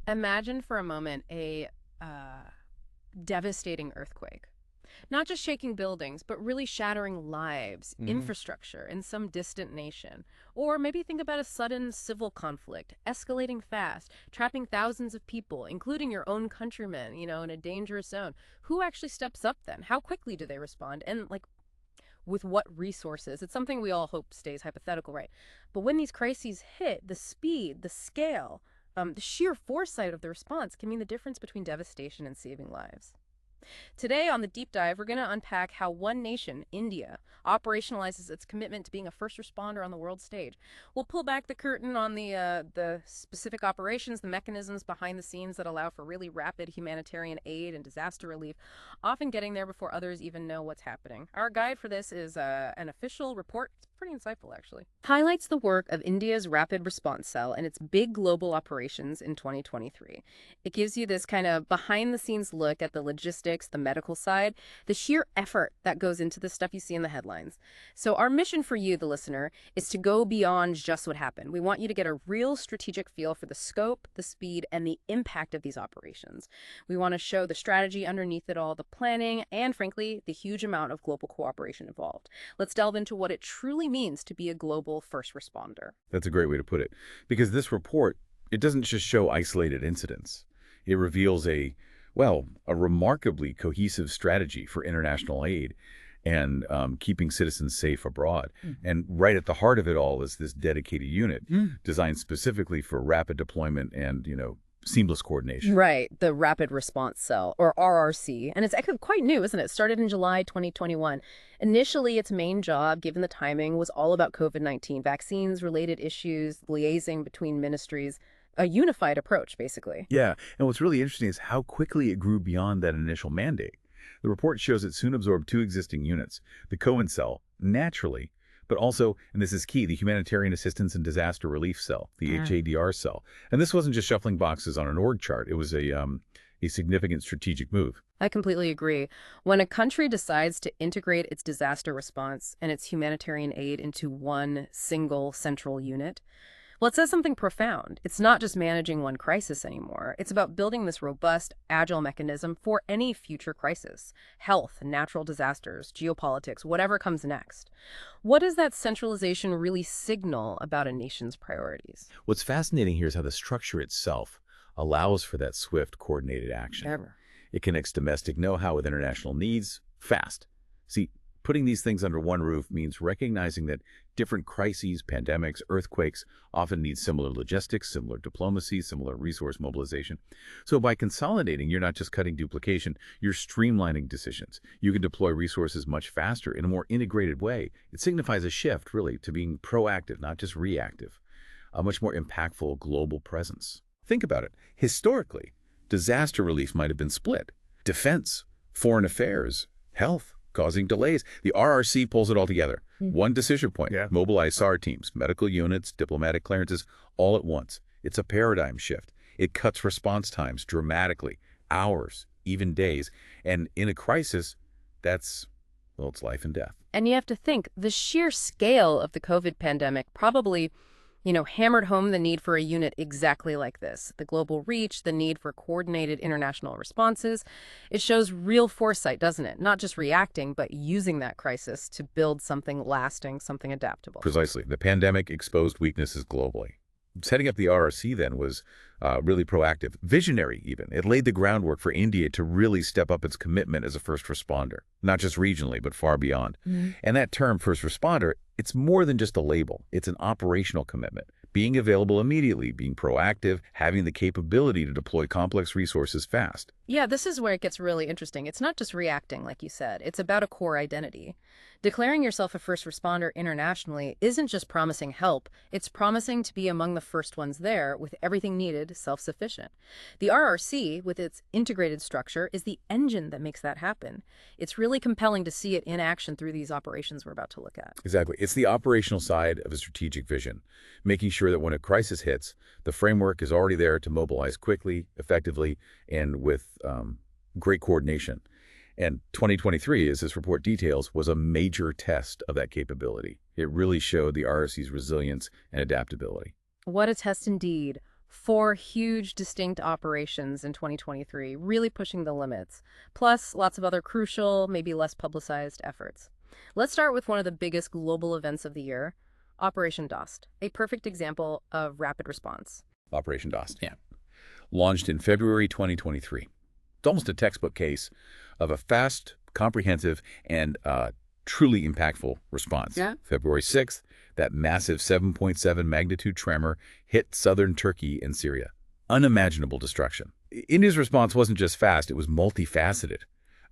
Imagine for a moment a uh, devastating earthquake. Not just shaking buildings, but really shattering lives, Hmm. infrastructure in some distant nation. Or maybe think about a sudden civil conflict, escalating fast, trapping thousands of people, including your own countrymen, in a dangerous zone. Who actually steps up then? How quickly do they respond? And, like, with what resources? It's something we all hope stays hypothetical, right? But when these crises hit, the speed, the scale, the sheer foresight of the response can mean the difference between devastation and saving lives. Today on the deep dive, we're going to unpack how one nation, India, operationalizes its commitment to being a first responder on the world stage. We'll pull back the curtain on the specific operations, the mechanisms behind the scenes that allow for really rapid humanitarian aid and disaster relief, often getting there before others even know what's happening. Our guide for this is an official report. It's pretty insightful, actually. Highlights the work of India's Rapid Response Cell and its big global operations in 2023. It gives you this kind of behind the scenes look at the logistics, the medical side, the sheer effort that goes into the stuff you see in the headlines. So, our mission for you, the listener, is to go beyond just what happened. We want you to get a real strategic feel for the scope, the speed, and the impact of these operations. We want to show the strategy underneath it all, the planning, and frankly, the huge amount of global cooperation involved. Let's delve into what it truly means to be a global first responder. That's a great way to put it. Because this report, it doesn't just show isolated incidents. It reveals a remarkably cohesive strategy for international aid and keeping citizens safe abroad. And right at the heart of it all is this dedicated unit designed specifically for rapid deployment and, seamless coordination. Right, the Rapid Response Cell, or RRC. And it's actually quite new, isn't it? It started in July 2021. Initially, its main job, given the timing, was all about COVID-19, vaccines, related issues, liaising between ministries, a unified approach, basically. Yeah, and what's really interesting is how quickly it grew beyond that initial mandate. The report shows it soon absorbed two existing units, the Cohen Cell, naturally, but also, and this is key, the Humanitarian Assistance and Disaster Relief Cell, the HADR cell. And this wasn't just shuffling boxes on an org chart. It was a significant strategic move. I completely agree. When a country decides to integrate its disaster response and its humanitarian aid into one single central unit, well, it says something profound. It's not just managing one crisis anymore. It's about building this robust, agile mechanism for any future crisis: health, natural disasters, geopolitics, whatever comes next. What does that centralization really signal about a nation's priorities? What's fascinating here is how the structure itself allows for that swift, coordinated action. Ever. It connects domestic know-how with international needs fast. See, putting these things under one roof means recognizing that different crises, pandemics, earthquakes often need similar logistics, similar diplomacy, similar resource mobilization. So by consolidating, you're not just cutting duplication, you're streamlining decisions. You can deploy resources much faster in a more integrated way. It signifies a shift, really, to being proactive, not just reactive, a much more impactful global presence. Think about it. Historically, disaster relief might have been split. Defense, foreign affairs, health, causing delays. The RRC pulls it all together. One decision point. Yeah. Mobilize SAR teams, medical units, diplomatic clearances, all at once. It's a paradigm shift. It cuts response times dramatically, hours, even days. And in a crisis, it's life and death. And you have to think the sheer scale of the COVID pandemic probably hammered home the need for a unit exactly like this. The global reach, the need for coordinated international responses. It shows real foresight, doesn't it? Not just reacting, but using that crisis to build something lasting, something adaptable. Precisely. The pandemic exposed weaknesses globally. Setting up the RRC then was really proactive, visionary even. It laid the groundwork for India to really step up its commitment as a first responder, not just regionally, but far beyond. And that term, first responder, it's more than just a label. It's an operational commitment. Being available immediately, being proactive, having the capability to deploy complex resources fast. Yeah, this is where it gets really interesting. It's not just reacting, like you said. It's about a core identity. Declaring yourself a first responder internationally isn't just promising help. It's promising to be among the first ones there with everything needed, self-sufficient. The RRC, with its integrated structure, is the engine that makes that happen. It's really compelling to see it in action through these operations we're about to look at. Exactly. It's the operational side of a strategic vision, making sure that when a crisis hits, the framework is already there to mobilize quickly, effectively, and with great coordination. And 2023, as this report details, was a major test of that capability. It really showed the RRC's resilience and adaptability. What a test indeed. 4 huge, distinct operations in 2023, really pushing the limits, plus lots of other crucial, maybe less publicized efforts. Let's start with one of the biggest global events of the year, Operation Dost, a perfect example of rapid response. Operation DOST, yeah. Launched in February 2023. It's almost a textbook case of a fast, comprehensive, and truly impactful response. Yeah. February 6th, that massive 7.7 magnitude tremor hit southern Turkey and Syria. Unimaginable destruction. India's response wasn't just fast, it was multifaceted,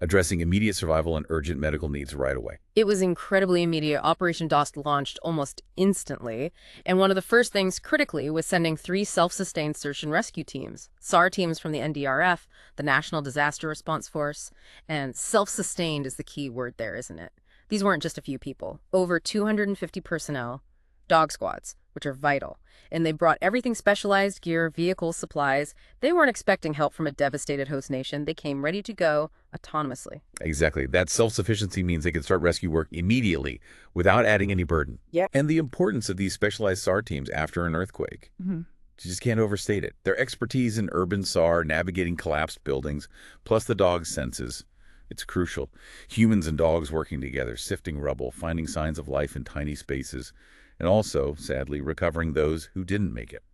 addressing immediate survival and urgent medical needs right away. It was incredibly immediate. Operation DOST launched almost instantly, and one of the first things critically was sending 3 self-sustained search and rescue teams. SAR teams from the NDRF, the National Disaster Response Force, and self-sustained is the key word there, isn't it? These weren't just a few people. Over 250 personnel, dog squads, which are vital. And they brought everything specialized gear, vehicles, supplies. They weren't expecting help from a devastated host nation. They came ready to go autonomously. Exactly. That self-sufficiency means they can start rescue work immediately without adding any burden. Yeah. And the importance of these specialized SAR teams after an earthquake. You just can't overstate it. Their expertise in urban SAR, navigating collapsed buildings, plus the dog's senses. It's crucial. Humans and dogs working together, sifting rubble, finding signs of life in tiny spaces, and also, sadly, recovering those who didn't make it,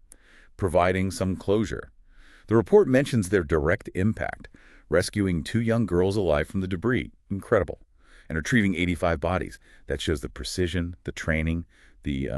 providing some closure. The report mentions their direct impact, rescuing 2 young girls alive from the debris. Incredible. And retrieving 85 bodies. That shows the precision, the training, the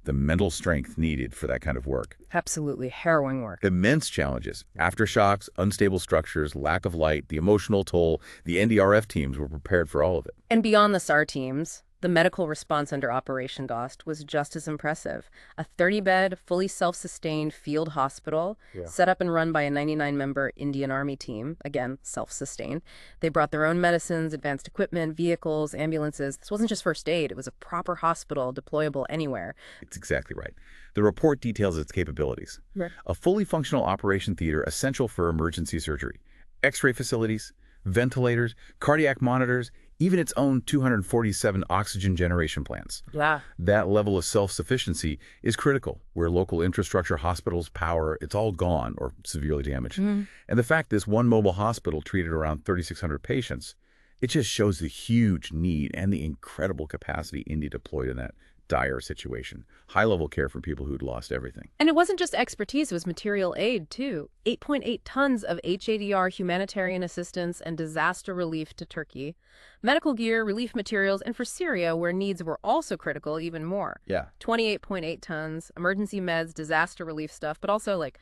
mental strength needed for that kind of work. Absolutely harrowing work. Immense challenges. Aftershocks, unstable structures, lack of light, the emotional toll. The NDRF teams were prepared for all of it. And beyond the SAR teams, the medical response under Operation DOST was just as impressive. A 30-bed, fully self-sustained field hospital, set up and run by a 99-member Indian Army team, again, self-sustained. They brought their own medicines, advanced equipment, vehicles, ambulances. This wasn't just first aid. It was a proper hospital deployable anywhere. It's exactly right. The report details its capabilities. Right. A fully functional operation theater essential for emergency surgery, X-ray facilities, ventilators, cardiac monitors, even its own 247 oxygen generation plants. Yeah. That level of self-sufficiency is critical, where local infrastructure, hospitals, power, it's all gone or severely damaged. And the fact this one mobile hospital treated around 3,600 patients, it just shows the huge need and the incredible capacity India deployed in that dire situation. High-level care for people who'd lost everything. And it wasn't just expertise, it was material aid, too. 8.8 tons of HADR humanitarian assistance and disaster relief to Turkey. Medical gear, relief materials, and for Syria, where needs were also critical, even more. Yeah. 28.8 tons, emergency meds, disaster relief stuff, but also, like,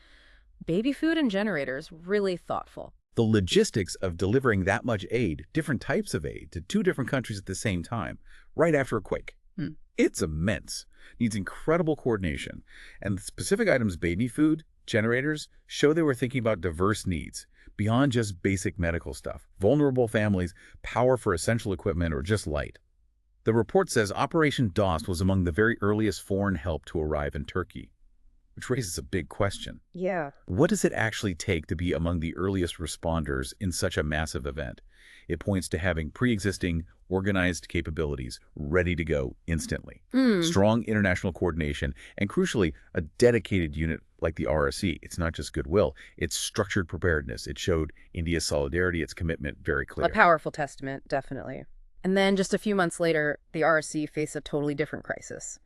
baby food and generators. Really thoughtful. The logistics of delivering that much aid, different types of aid, to 2 different countries at the same time, right after a quake. It's immense. Needs incredible coordination. And the specific items, baby food, generators, show they were thinking about diverse needs, beyond just basic medical stuff. Vulnerable families, power for essential equipment, or just light. The report says Operation DOST was among the very earliest foreign help to arrive in Turkey, which raises a big question. Yeah. What does it actually take to be among the earliest responders in such a massive event? It points to having pre-existing, organized capabilities ready to go instantly. Strong international coordination, and crucially, a dedicated unit like the RSC. It's not just goodwill, it's structured preparedness. It showed India's solidarity, its commitment very clear. A powerful testament, definitely. And then just a few months later, the RSC faced a totally different crisis.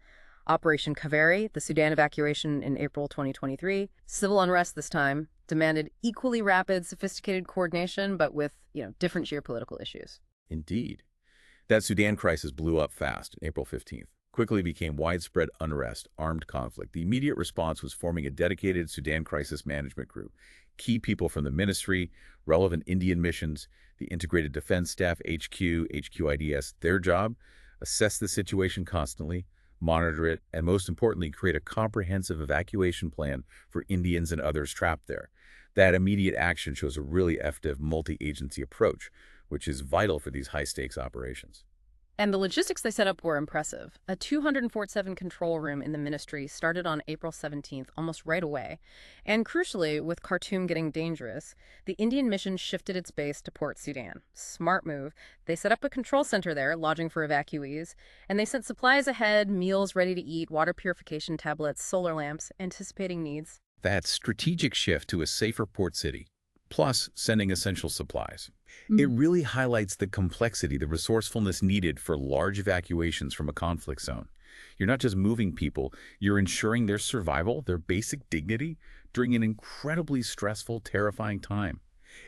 Operation Kaveri, the Sudan evacuation in April 2023, civil unrest this time, demanded equally rapid, sophisticated coordination, but with, different geopolitical issues. Indeed. That Sudan crisis blew up fast, April 15th. Quickly became widespread unrest, armed conflict. The immediate response was forming a dedicated Sudan crisis management group. Key people from the ministry, relevant Indian missions, the Integrated Defense Staff, HQIDS, their job, assess the situation constantly, monitor it, and most importantly, create a comprehensive evacuation plan for Indians and others trapped there. That immediate action shows a really effective multi-agency approach, which is vital for these high-stakes operations. And the logistics they set up were impressive. A 247 control room in the ministry started on April 17th, almost right away. And crucially, with Khartoum getting dangerous, the Indian mission shifted its base to Port Sudan. Smart move. They set up a control center there, lodging for evacuees, and they sent supplies ahead, meals ready to eat, water purification tablets, solar lamps, anticipating needs. That strategic shift to a safer port city, plus sending essential supplies. It Mhm. really highlights the complexity, the resourcefulness needed for large evacuations from a conflict zone. You're not just moving people, you're ensuring their survival, their basic dignity, during an incredibly stressful, terrifying time.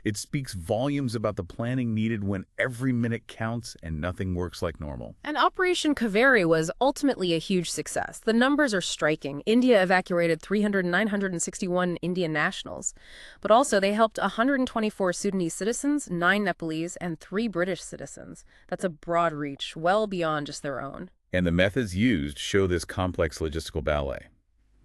It speaks volumes about the planning needed when every minute counts and nothing works like normal. And Operation Kaveri was ultimately a huge success. The numbers are striking. India evacuated 961 Indian nationals, but also they helped 124 Sudanese citizens, 9 Nepalese, and 3 British citizens. That's a broad reach, well beyond just their own. And the methods used show this complex logistical ballet.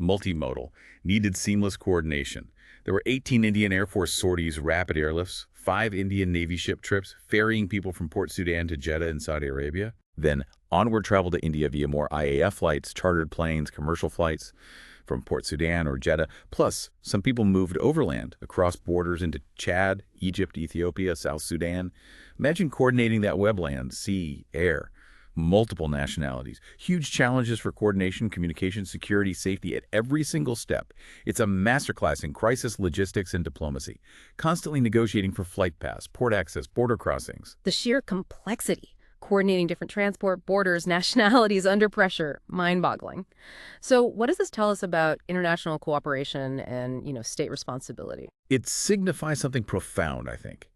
Multimodal, needed seamless coordination. There were 18 Indian Air Force sorties, rapid airlifts, 5 Indian Navy ship trips, ferrying people from Port Sudan to Jeddah in Saudi Arabia. Then onward travel to India via more IAF flights, chartered planes, commercial flights from Port Sudan or Jeddah. Plus, some people moved overland across borders into Chad, Egypt, Ethiopia, South Sudan. Imagine coordinating that webland, sea, air. Multiple nationalities, huge challenges for coordination, communication, security, safety at every single step. It's a masterclass in crisis logistics and diplomacy, constantly negotiating for flight paths, port access, border crossings. The sheer complexity, coordinating different transport, borders, nationalities under pressure, mind-boggling. So, what does this tell us about international cooperation and, state responsibility? It signifies something profound, I think.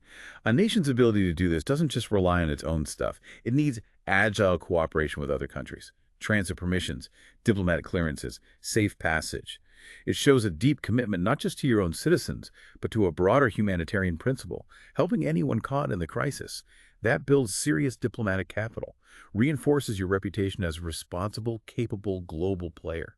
A nation's ability to do this doesn't just rely on its own stuff. It needs agile cooperation with other countries, transit permissions, diplomatic clearances, safe passage. It shows a deep commitment not just to your own citizens, but to a broader humanitarian principle, helping anyone caught in the crisis. That builds serious diplomatic capital, reinforces your reputation as a responsible, capable global player.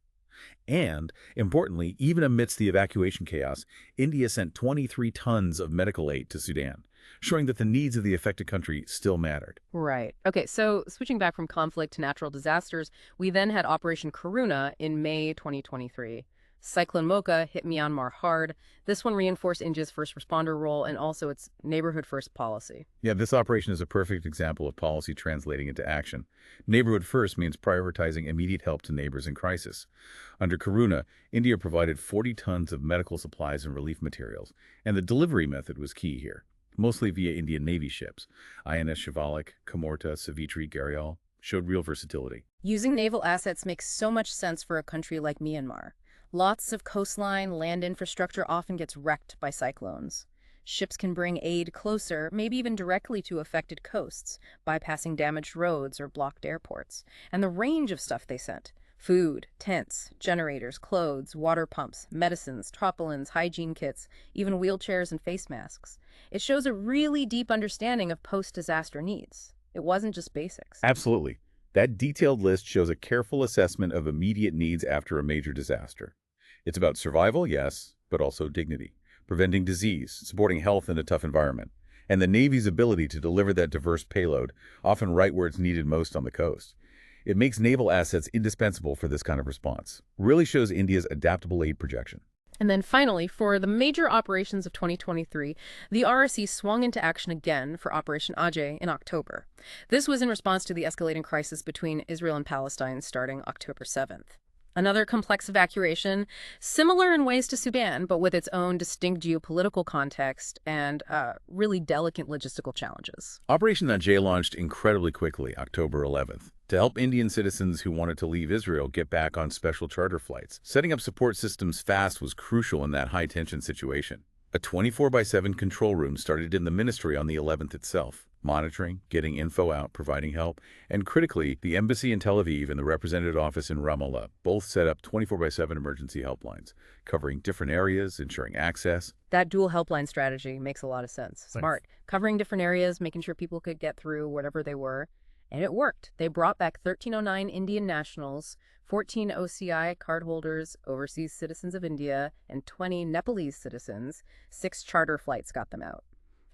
And, importantly, even amidst the evacuation chaos, India sent 23 tons of medical aid to Sudan, showing that the needs of the affected country still mattered. Right. Okay, so switching back from conflict to natural disasters, we then had Operation Karuna in May 2023. Cyclone Mocha hit Myanmar hard. This one reinforced India's first responder role and also its neighborhood first policy. Yeah, this operation is a perfect example of policy translating into action. Neighborhood first means prioritizing immediate help to neighbors in crisis. Under Karuna, India provided 40 tons of medical supplies and relief materials, and the delivery method was key here, mostly via Indian Navy ships. INS Shivalik, Kamorta, Savitri, Garial showed real versatility. Using naval assets makes so much sense for a country like Myanmar. Lots of coastline, land infrastructure often gets wrecked by cyclones. Ships can bring aid closer, maybe even directly to affected coasts, bypassing damaged roads or blocked airports. And the range of stuff they sent: food, tents, generators, clothes, water pumps, medicines, tarpaulins, hygiene kits, even wheelchairs and face masks. It shows a really deep understanding of post-disaster needs. It wasn't just basics. Absolutely. That detailed list shows a careful assessment of immediate needs after a major disaster. It's about survival, yes, but also dignity, preventing disease, supporting health in a tough environment, and the Navy's ability to deliver that diverse payload, often right where it's needed most on the coast. It makes naval assets indispensable for this kind of response. Really shows India's adaptable aid projection. And then finally, for the major operations of 2023, the RSC swung into action again for Operation Ajay in October. This was in response to the escalating crisis between Israel and Palestine starting October 7th. Another complex evacuation, similar in ways to Sudan, but with its own distinct geopolitical context and really delicate logistical challenges. Operation Ajay launched incredibly quickly, October 11th, to help Indian citizens who wanted to leave Israel get back on special charter flights. Setting up support systems fast was crucial in that high-tension situation. A 24/7 control room started in the ministry on the 11th itself, monitoring, getting info out, providing help, and critically, the embassy in Tel Aviv and the representative office in Ramallah both set up 24/7 emergency helplines, covering different areas, ensuring access. That dual helpline strategy makes a lot of sense. Right. Smart. Covering different areas, making sure people could get through whatever they were. And it worked. They brought back 1309 Indian nationals, 14 OCI cardholders, overseas citizens of India, and 20 Nepalese citizens. 6 charter flights got them out.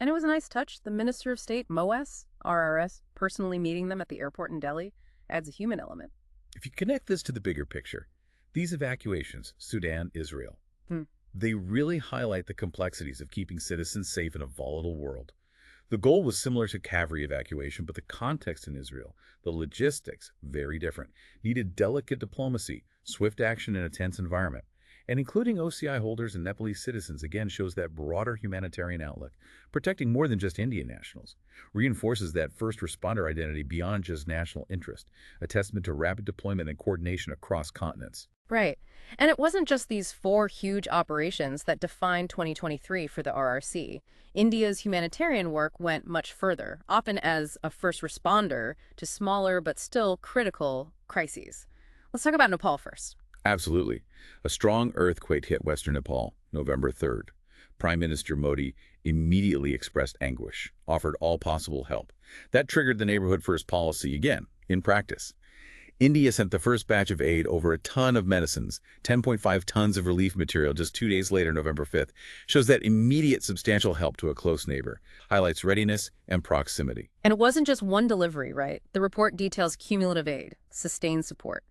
And it was a nice touch. The Minister of State, MOS, RRS, personally meeting them at the airport in Delhi, adds a human element. If you connect this to the bigger picture, these evacuations, Sudan, Israel, Hmm. they really highlight the complexities of keeping citizens safe in a volatile world. The goal was similar to Kavri evacuation, but the context in Israel, the logistics, very different, needed delicate diplomacy, swift action in a tense environment. And including OCI holders and Nepalese citizens again shows that broader humanitarian outlook, protecting more than just Indian nationals, reinforces that first responder identity beyond just national interest, a testament to rapid deployment and coordination across continents. Right. And it wasn't just these four huge operations that defined 2023 for the RRC. India's humanitarian work went much further, often as a first responder to smaller but still critical crises. Let's talk about Nepal first. Absolutely. A strong earthquake hit western Nepal, November 3rd. Prime Minister Modi immediately expressed anguish, offered all possible help. That triggered the Neighborhood First policy again, in practice. India sent the first batch of aid, over a ton of medicines, 10.5 tons of relief material just 2 days later, November 5th, shows that immediate substantial help to a close neighbor, highlights readiness and proximity. And it wasn't just one delivery, right? The report details cumulative aid, sustained support,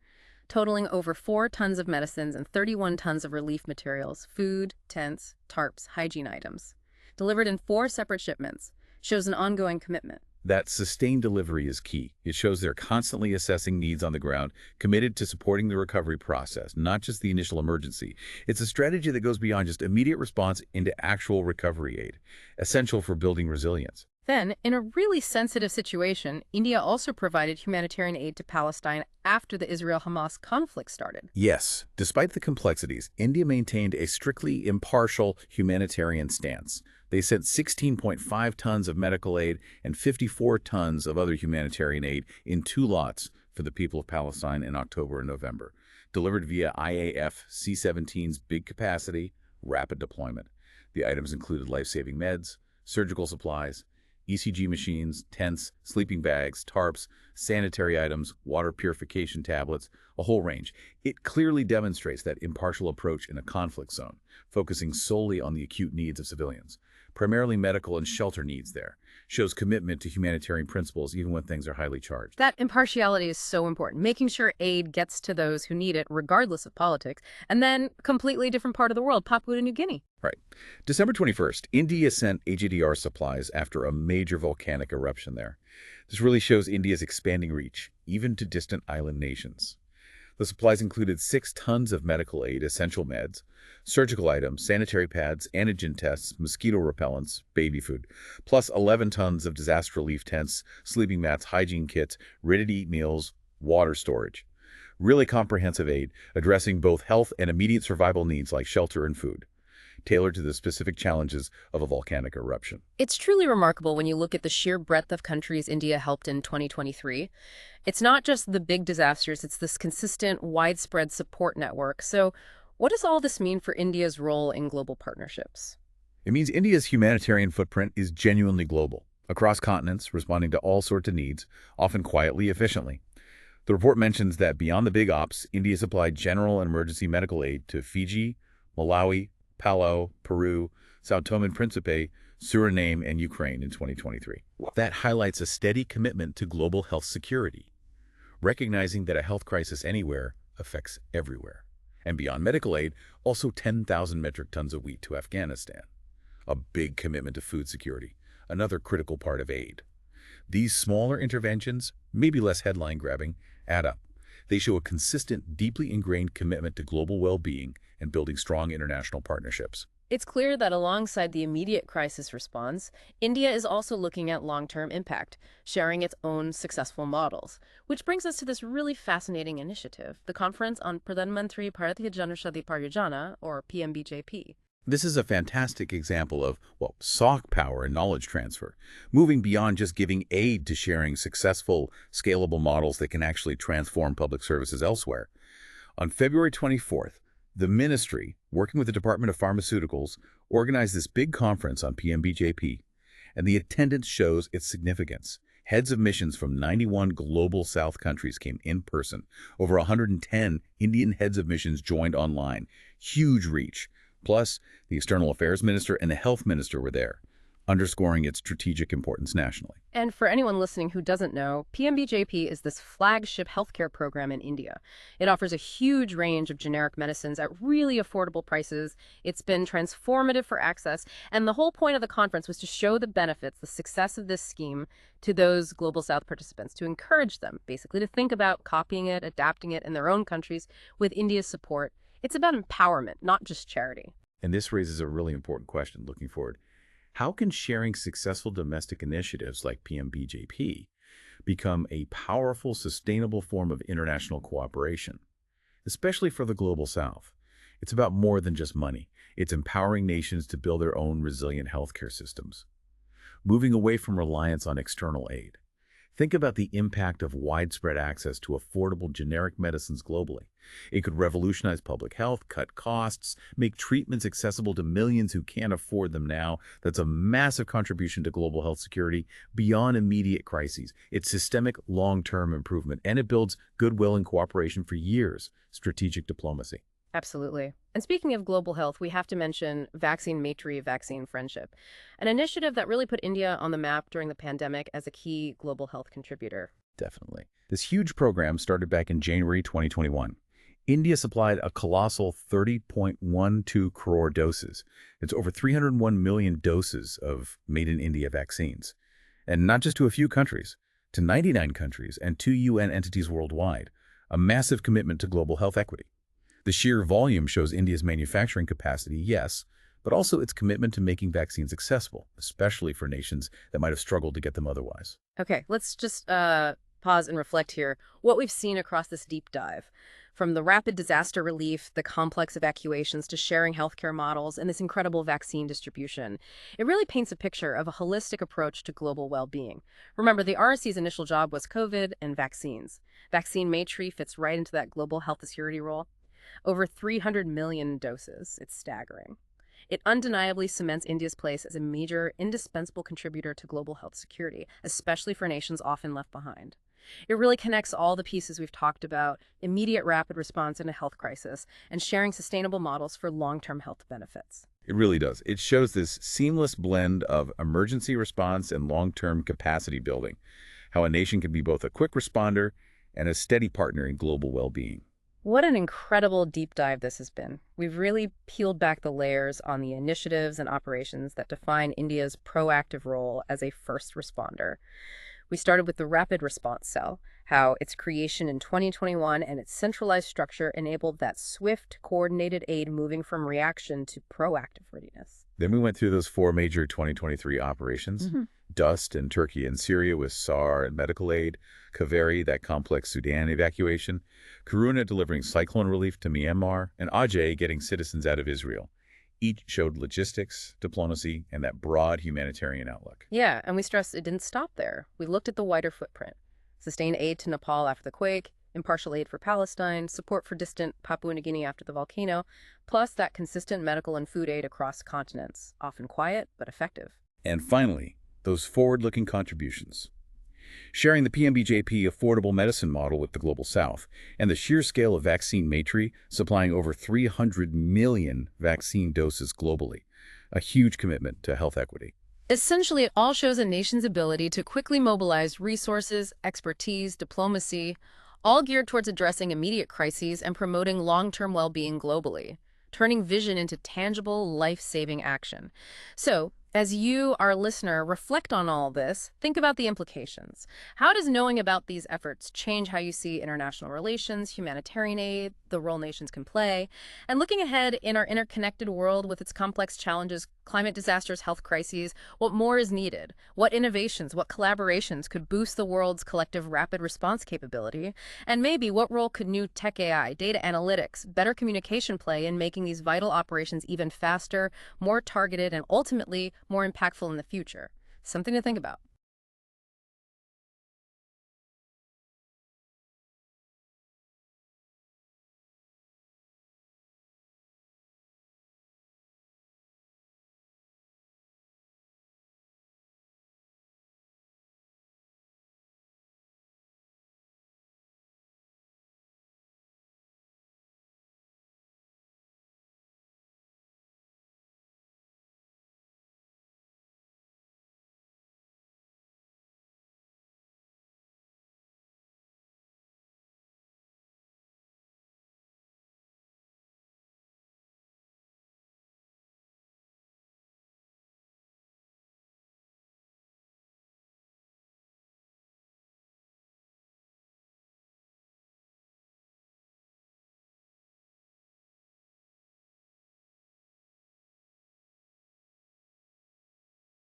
totaling over 4 tons of medicines and 31 tons of relief materials, food, tents, tarps, hygiene items. Delivered in 4 separate shipments, shows an ongoing commitment. That sustained delivery is key. It shows they're constantly assessing needs on the ground, committed to supporting the recovery process, not just the initial emergency. It's a strategy that goes beyond just immediate response into actual recovery aid, essential for building resilience. Then, in a really sensitive situation, India also provided humanitarian aid to Palestine after the Israel-Hamas conflict started. Yes, despite the complexities, India maintained a strictly impartial humanitarian stance. They sent 16.5 tons of medical aid and 54 tons of other humanitarian aid in 2 lots for the people of Palestine in October and November, delivered via IAF C-17's big capacity, rapid deployment. The items included life-saving meds, surgical supplies, ECG machines, tents, sleeping bags, tarps, sanitary items, water purification tablets, a whole range. It clearly demonstrates that impartial approach in a conflict zone, focusing solely on the acute needs of civilians, primarily medical and shelter needs there, shows commitment to humanitarian principles even when things are highly charged. That impartiality is so important, making sure aid gets to those who need it, regardless of politics. And then, completely different part of the world, Papua New Guinea. Right. December 21st, India sent AGDR supplies after a major volcanic eruption there. This really shows India's expanding reach, even to distant island nations. The supplies included 6 tons of medical aid, essential meds, surgical items, sanitary pads, antigen tests, mosquito repellents, baby food, plus 11 tons of disaster relief tents, sleeping mats, hygiene kits, ready-to-eat meals, water storage. Really comprehensive aid, addressing both health and immediate survival needs like shelter and food, tailored to the specific challenges of a volcanic eruption. It's truly remarkable when you look at the sheer breadth of countries India helped in 2023. It's not just the big disasters, it's this consistent, widespread support network. So what does all this mean for India's role in global partnerships? It means India's humanitarian footprint is genuinely global, across continents, responding to all sorts of needs, often quietly, efficiently. The report mentions that beyond the big ops, India supplied general and emergency medical aid to Fiji, Malawi, Palau, Peru, Sao Tome and Principe, Suriname, and Ukraine in 2023. That highlights a steady commitment to global health security, recognizing that a health crisis anywhere affects everywhere. And beyond medical aid, also 10,000 metric tons of wheat to Afghanistan. A big commitment to food security, another critical part of aid. These smaller interventions, maybe less headline-grabbing, add up. They show a consistent, deeply ingrained commitment to global well-being and building strong international partnerships. It's clear that alongside the immediate crisis response, India is also looking at long-term impact, sharing its own successful models. Which brings us to this really fascinating initiative, the Conference on Pradhan Mantri Bharatiya Janaushadhi Parijana, or PMBJP. This is a fantastic example of, soft power and knowledge transfer, moving beyond just giving aid to sharing successful, scalable models that can actually transform public services elsewhere. On February 24th, the ministry, working with the Department of Pharmaceuticals, organized this big conference on PMBJP, and the attendance shows its significance. Heads of missions from 91 global South countries came in person. Over 110 Indian heads of missions joined online. Huge reach. Plus, the External Affairs Minister and the Health Minister were there, underscoring its strategic importance nationally. And for anyone listening who doesn't know, PMBJP is this flagship healthcare program in India. It offers a huge range of generic medicines at really affordable prices. It's been transformative for access, and the whole point of the conference was to show the benefits, the success of this scheme to those Global South participants, to encourage them, basically, to think about copying it, adapting it in their own countries with India's support. It's about empowerment, not just charity. And this raises a really important question looking forward. How can sharing successful domestic initiatives like PMBJP become a powerful, sustainable form of international cooperation, especially for the global south? It's about more than just money. It's empowering nations to build their own resilient healthcare systems, moving away from reliance on external aid. Think about the impact of widespread access to affordable generic medicines globally. It could revolutionize public health, cut costs, make treatments accessible to millions who can't afford them now. That's a massive contribution to global health security beyond immediate crises. It's systemic, long-term improvement, and it builds goodwill and cooperation for years. Strategic diplomacy. Absolutely. And speaking of global health, we have to mention Vaccine Matri, Vaccine Friendship, an initiative that really put India on the map during the pandemic as a key global health contributor. Definitely. This huge program started back in January 2021. India supplied a colossal 30.12 crore doses. It's over 301 million doses of made-in-India vaccines. And not just to a few countries, to 99 countries and 2 UN entities worldwide, a massive commitment to global health equity. The sheer volume shows India's manufacturing capacity, yes, but also its commitment to making vaccines accessible, especially for nations that might have struggled to get them otherwise. Okay, let's just pause and reflect here. What we've seen across this deep dive, from the rapid disaster relief, the complex evacuations, to sharing healthcare models, and this incredible vaccine distribution, it really paints a picture of a holistic approach to global well-being. Remember, the RSC's initial job was COVID and vaccines. Vaccine Matri fits right into that global health security role. Over 300 million doses. It's staggering. It undeniably cements India's place as a major, indispensable contributor to global health security, especially for nations often left behind. It really connects all the pieces we've talked about: immediate rapid response in a health crisis and sharing sustainable models for long-term health benefits. It really does. It shows this seamless blend of emergency response and long-term capacity building, how a nation can be both a quick responder and a steady partner in global well-being. What an incredible deep dive this has been. We've really peeled back the layers on the initiatives and operations that define India's proactive role as a first responder. We started with the Rapid Response Cell, how its creation in 2021 and its centralized structure enabled that swift, coordinated aid moving from reaction to proactive readiness. Then we went through those 4 major 2023 operations. Dust in Turkey and Syria with SAR and medical aid, Kaveri, that complex Sudan evacuation, Karuna delivering cyclone relief to Myanmar, and Ajay getting citizens out of Israel. Each showed logistics, diplomacy, and that broad humanitarian outlook. Yeah, and we stressed it didn't stop there. We looked at the wider footprint: sustained aid to Nepal after the quake, impartial aid for Palestine, support for distant Papua New Guinea after the volcano, plus that consistent medical and food aid across continents, often quiet but effective. And finally, those forward-looking contributions. Sharing the PMBJP affordable medicine model with the Global South, and the sheer scale of Vaccine Matri supplying over 300 million vaccine doses globally, a huge commitment to health equity. Essentially, it all shows a nation's ability to quickly mobilize resources, expertise, diplomacy, all geared towards addressing immediate crises and promoting long-term well-being globally, turning vision into tangible, life-saving action. So, as you, our listener, reflect on all this, think about the implications. How does knowing about these efforts change how you see international relations, humanitarian aid, the role nations can play? And looking ahead in our interconnected world with its complex challenges, climate disasters, health crises, what more is needed? What innovations, what collaborations could boost the world's collective rapid response capability? And maybe what role could new tech AI, data analytics, better communication play in making these vital operations even faster, more targeted, and ultimately more impactful in the future? Something to think about.